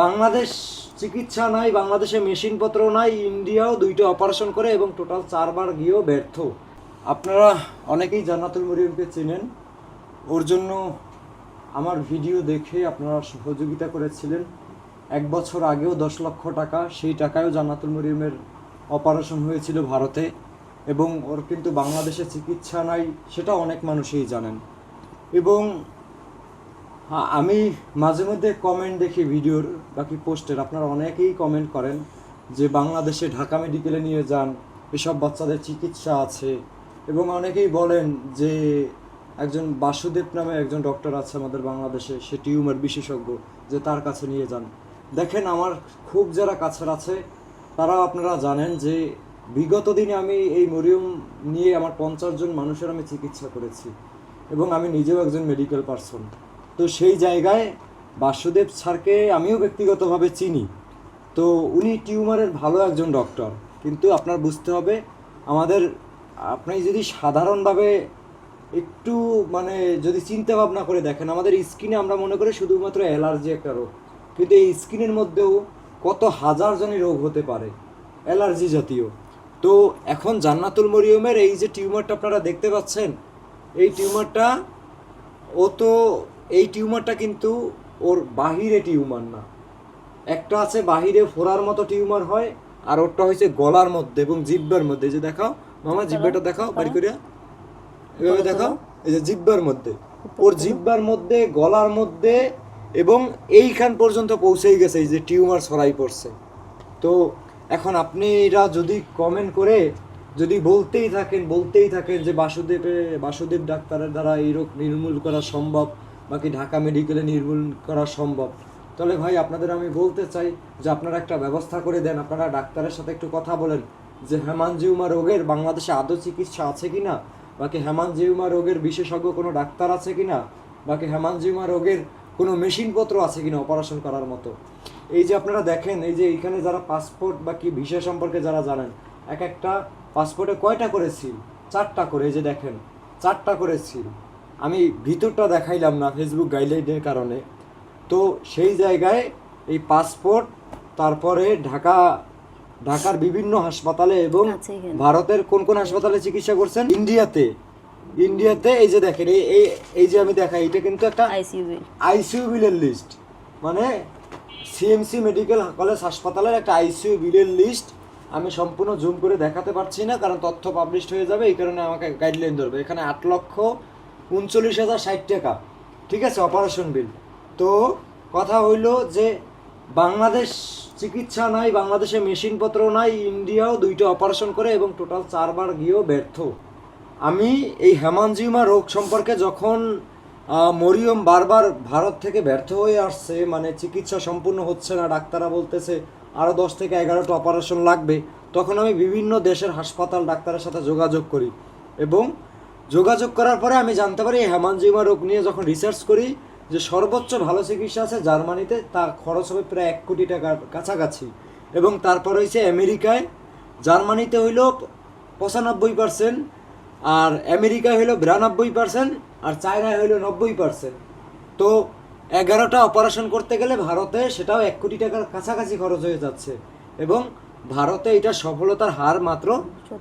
বাংলাদেশ চিকিৎসা নাই, বাংলাদেশে মেশিনপত্র নাই, ইন্ডিয়াও 2টা অপারেশন করে এবং টোটাল 4বার গিয়েও ব্যর্থ। আপনারা অনেকেই জান্নাতুল মরিয়মকে চেনেন, ওর জন্য আমার ভিডিও দেখে আপনারা সহযোগিতা করেছিলেন। 1 বছর আগেও 10 লক্ষ টাকা, সেই টাকায়ও জান্নাতুল মরিয়মের অপারেশন হয়েছিল ভারতে, এবং ওর কিন্তু বাংলাদেশে চিকিৎসা নাই, সেটা অনেক মানুষই জানেন। এবং আমি মাঝে মধ্যে কমেন্ট দেখি ভিডিওর বাকি পোস্টের, আপনারা অনেকেই কমেন্ট করেন যে বাংলাদেশে ঢাকা মেডিকেলে নিয়ে যান, এসব বাচ্চাদের চিকিৎসা আছে। এবং অনেকেই বলেন যে একজন বাসুদেব নামে একজন ডক্টর আছে আমাদের বাংলাদেশে, সে টিউমার বিশেষজ্ঞ, যে তার কাছে নিয়ে যান। দেখেন, আমার খুব যারা কাছের আছে তারা আপনারা জানেন যে বিগত দিনে আমি এই মরিয়ম নিয়ে আমার 50 জন মানুষের আমি চিকিৎসা করেছি, এবং আমি নিজেও একজন মেডিকেল পার্সন। তো সেই জায়গায় বাসুদেব স্যারকে আমিও ব্যক্তিগতভাবে চিনি। তো উনি টিউমারের ভালো একজন ডক্টর, কিন্তু আপনার বুঝতে হবে আমাদের, আপনি যদি সাধারণভাবে একটু যদি চিন্তা ভাবনা করে দেখেন, আমাদের স্কিনে আমরা মনে করি শুধুমাত্র অ্যালার্জি একটা রোগ, কিন্তু এই স্কিনের মধ্যেও কত হাজার জনের রোগ হতে পারে অ্যালার্জি জাতীয়। তো এখন জান্নাতুল মরিয়মের এই যে টিউমারটা আপনারা দেখতে পাচ্ছেন, এই টিউমারটা কিন্তু ওর বাহিরে টিউমার না। একটা আছে বাহিরে ফোড়ার মতো টিউমার হয়, আর ওরটা হয়েছে গলার মধ্যে এবং জিহ্বার মধ্যে। যে দেখাও মামা, জিহ্বাটা দেখাও বাড়ি করিয়া, এভাবে দেখাও, এই যে জিহ্বার মধ্যে, ওর জিহ্বার মধ্যে, গলার মধ্যে, এবং এইখান পর্যন্ত পৌঁছেই গেছে এই যে টিউমার ছড়াই পড়ছে। তো এখন আপনারা যদি কমেন্ট করে যদি বলতেই থাকেন যে বাসুদেব ডাক্তারের দ্বারা এই রোগ নির্মূল করা সম্ভব, বাকি ঢাকা মেডিকেলে নির্মূল করা সম্ভব, তাহলে ভাই আপনাদের আমি বলতে চাই যে আপনারা একটা ব্যবস্থা করে দেন। আপনারা ডাক্তারের সাথে একটু কথা বলেন যে হেমানজিওমা রোগের বাংলাদেশে আদৌ চিকিৎসা আছে কিনা, বাকি হেমানজিওমা রোগের বিশেষজ্ঞ কোনো ডাক্তার আছে কিনা, বাকি হেমানজিওমা রোগের কোনো মেশিনপত্র আছে কিনা অপারেশন করার মতো। এই যে আপনারা দেখেন, এই যে এইখানে যারা পাসপোর্ট বা কি ভিসা সম্পর্কে যারা জানেন, এক একটা পাসপোর্টে কয়টা করে সিল? 4টা করে। এই যে দেখেন, 4টা করে সিল। আমি ভিতরটা দেখাইলাম না ফেসবুক গাইডলাইনের কারণে। তো সেই জায়গায় এই পাসপোর্ট, তারপরে ঢাকার বিভিন্ন হাসপাতালে এবং ভারতের কোন কোন হাসপাতালে চিকিৎসা করছেন, ইন্ডিয়াতে এই যে দেখেন, এই যে আমি দেখাই, এটা কিন্তু একটা আইসিইউ বিলের লিস্ট, মানে সিএমসি মেডিকেল কলেজ হাসপাতালের একটা আইসিইউ বিলের লিস্ট। আমি সম্পূর্ণ জুম করে দেখাতে পারছি না, কারণ তথ্য পাবলিশ হয়ে যাবে, এই কারণে আমাকে গাইডলাইন ধরবে। এখানে 8,39,060 টাকা, ঠিক আছে, অপারেশন বিল। তো কথা হইল যে বাংলাদেশ চিকিৎসা নাই, বাংলাদেশে মেশিনপত্র নাই, ইন্ডিয়াও 2টা অপারেশন করে এবং টোটাল 4বার গিয়েও ব্যর্থ। আমি এই হেমানজিওমা রোগ সম্পর্কে যখন মরিয়ম বারবার ভারত থেকে ব্যর্থ হয়ে আসছে, মানে চিকিৎসা সম্পূর্ণ হচ্ছে না, ডাক্তাররা বলতেছে আরও 10 থেকে 11টা অপারেশন লাগবে, তখন আমি বিভিন্ন দেশের হাসপাতাল ডাক্তারের সাথে যোগাযোগ করি, এবং যোগাযোগ করার পরে আমি জানতে পারি হেমানজিওমা রোগ নিয়ে যখন রিসার্চ করি যে সর্বোচ্চ ভালো চিকিৎসা আছে জার্মানিতে, তা খরচ হবে প্রায় 1 কোটি টাকার কাছাকাছি, এবং তারপর হয়েছে আমেরিকায়, জার্মানিতে হইল 95%, আর আমেরিকায় হইল 92%, আর চায়নায় হইল 90%। তো 11টা অপারেশন করতে গেলে ভারতে সেটাও 1 কোটি টাকার কাছাকাছি খরচ হয়ে যাচ্ছে, এবং ভারতে এটা সফলতার হার মাত্র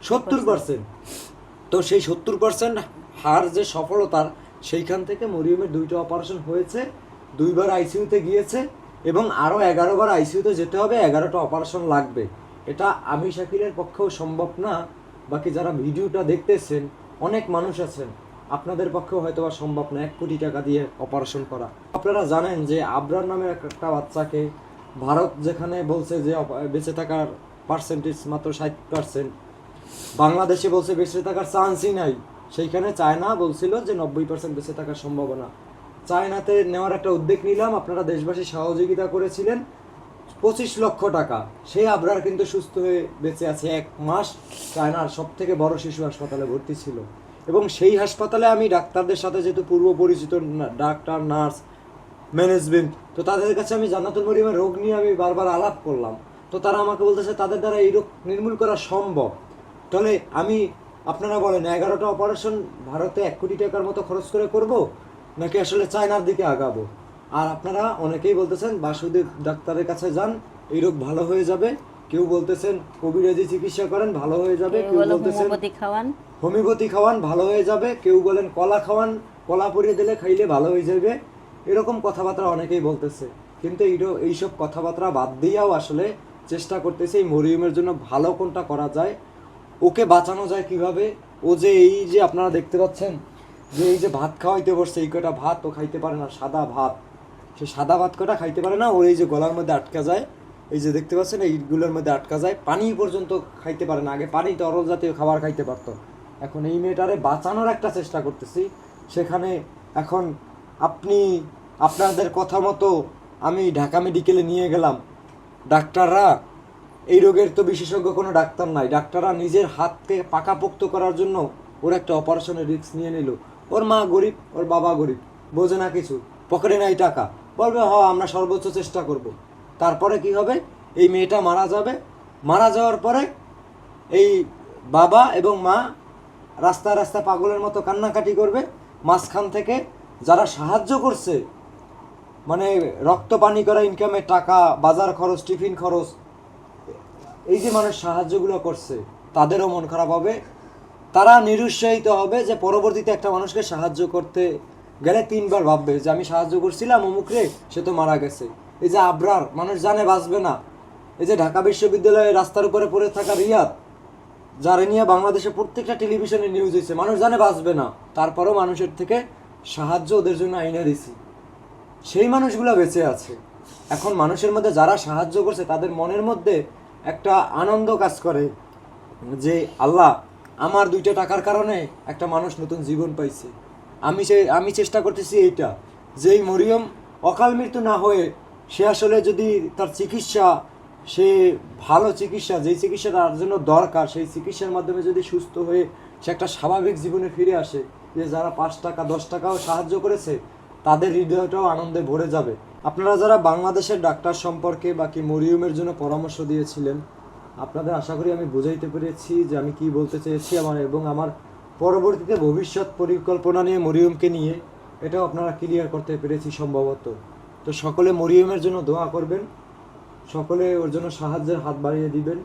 70%। তো সেই 70% হার যে সফলতার, সেইখান থেকে মরিয়মের 2টা অপারেশন হয়েছে, 2বার আইসিইউতে গিয়েছে, এবং আরও 11বার আইসিইউতে যেতে হবে, 11টা অপারেশন লাগবে। এটা আমি শাকিলের পক্ষেও সম্ভব না, বাকি যারা ভিডিওটা দেখতেছেন অনেক মানুষ আছেন, আপনাদের পক্ষেও হয়তো বা সম্ভব না 1 কোটি টাকা দিয়ে অপারেশন করা। আপনারা জানেন যে আবরার নামের একটা বাচ্চাকে ভারত যেখানে বলছে যে বেঁচে থাকার পার্সেন্টেজ মাত্র 60%, বাংলাদেশে বলছে বেঁচে থাকার চান্সই নাই, সেইখানে চায়না বলছিল যে 90% বেঁচে থাকার সম্ভাবনা। চায়নাতে নেওয়ার একটা উদ্যোগ নিলাম, আপনারা দেশবাসী সহযোগিতা করেছিলেন 25 লক্ষ টাকা। সেই আবরার কিন্তু সুস্থ হয়ে বেঁচে আছে 1 মাস, চায়নার সবথেকে বড় শিশু হাসপাতালে ভর্তি ছিল। এবং সেই হাসপাতালে আমি ডাক্তারদের সাথে যেহেতু পূর্ব পরিচিত, ডাক্তার, নার্স, ম্যানেজমেন্ট, তো তাদের কাছে আমি জান্নাতুল মরিয়মের রোগ নিয়ে আমি বারবার আলাপ করলাম। তো তারা আমাকে বলতেছে তাদের দ্বারা এই রোগ নির্মূল করা সম্ভব। তাহলে আপনারা বলেন 11টা অপারেশন ভারতে 1 কোটি টাকার মতো খরচ করে করব, নাকি আসলে চায়নার দিকে আগাবো? আর আপনারা অনেকেই বলতেছেন বাসুদেব ডাক্তারের কাছে যান, এই রোগ ভালো হয়ে যাবে। কেউ বলতেছেন কবিরাজি চিকিৎসা করেন ভালো হয়ে যাবে, কেউ বলতেছেন হোমিওপ্যাথি খাওয়ান ভালো হয়ে যাবে, কেউ বলেন কলা খাওয়ান, কলা পরিয়ে দিলে খাইলে ভালো হয়ে যাবে। এরকম কথাবার্তা অনেকেই বলতেছে, কিন্তু এইসব কথাবার্তা বাদ দিয়েও আসলে চেষ্টা করতেছে এই মরিয়মের জন্য ভালো কোনটা করা যায়, ওকে বাঁচানো যায় কিভাবে। ও যে এই যে আপনারা দেখতে পাচ্ছেন যে এই যে ভাত খাওয়াইতে বসছে, এই কটা ভাত ও খাইতে পারে না, সাদা ভাত, সে সাদা ভাত কটা খাইতে পারে না, ওর এই যে গলার মধ্যে আটকা যায়, এই যে দেখতে পাচ্ছেন এইগুলোর মধ্যে আটকা যায়, পানি পর্যন্ত খাইতে পারে না। আগে পানি তরল জাতীয় খাবার খাইতে পারতো, এখন এই মেয়েটারে বাঁচানোর একটা চেষ্টা করতেছি। সেখানে এখন আপনাদের কথা মতো আমি ঢাকা মেডিকেলে নিয়ে গেলাম, ডাক্তাররা, এই রোগের তো বিশেষজ্ঞ কোনো ডাক্তার নাই, ডাক্তাররা নিজের হাতকে পাকাপোক্ত করার জন্য ওর একটা অপারেশনের রিস্ক নিয়ে নিল। ওর মা গরিব, ওর বাবা গরিব, বোঝে না কিছু, পকেটে নাই টাকা, বলবে আমরা সর্বোচ্চ চেষ্টা করব। তারপরে কি হবে, এই মেয়েটা মারা যাবে, মারা যাওয়ার পরে এই বাবা এবং মা রাস্তায় রাস্তায় পাগলের মতো কান্নাকাটি করবে। মাঝখান থেকে যারা সাহায্য করছে, মানে রক্ত পানি করা ইনকামে টাকা, বাজার খরচ, টিফিন খরচ, এই যে মানুষ সাহায্যগুলো করছে তাদেরও মন খারাপ হবে, তারা নিরুৎসাহিত হবে যে পরবর্তীতে একটা মানুষকে সাহায্য করতে গেলে 3 বার ভাববে যে আমি সাহায্য করছিলাম অমুকরে, সে তো মারা গেছে। এই যে আবরার, মানুষ জানে বাঁচবে না। এই যে ঢাকা বিশ্ববিদ্যালয়ের রাস্তার উপরে পড়ে থাকা রিয়াদ, যারা নিয়ে বাংলাদেশে প্রত্যেকটা টেলিভিশনে নিউজ হয়েছে, মানুষ জানে বাঁচবে না, তারপরেও মানুষের থেকে সাহায্য ওদের জন্য আইনা দিছি, সেই মানুষগুলো বেঁচে আছে। এখন মানুষের মধ্যে যারা সাহায্য করছে তাদের মনের মধ্যে একটা আনন্দ কাজ করে যে আল্লাহ, আমার 2টা টাকার কারণে একটা মানুষ নতুন জীবন পাইছে। আমি চেষ্টা করতেছি এইটা, যে এই মরিয়ম অকাল মৃত্যু না হয়ে সে আসলে যদি তার চিকিৎসা, সে ভালো চিকিৎসা, যেই চিকিৎসা তার জন্য দরকার, সেই চিকিৎসার মাধ্যমে যদি সুস্থ হয়ে সে একটা স্বাভাবিক জীবনে ফিরে আসে, যে যারা 5 টাকা 10 টাকাও সাহায্য করেছে তাদের হৃদয়টাও আনন্দে ভরে যাবে। আপনারা যারা বাংলাদেশের ডাক্তার সম্পর্কে বা কি মরিয়মের জন্য পরামর্শ দিয়েছিলেন, আপনাদের আশা করি আমি বোঝাইতে পেরেছি যে আমি কি বলতে চেয়েছি এবং আমার পরবর্তীতে ভবিষ্যৎ পরিকল্পনা নিয়ে মরিয়মকে নিয়ে, এটাও আপনারা ক্লিয়ার করতে পেরেছি সম্ভবত। তো সকলে মরিয়মের জন্য দোয়া করবেন, সকলে ওর জন্য সাহায্যের হাত বাড়িয়ে দিবেন।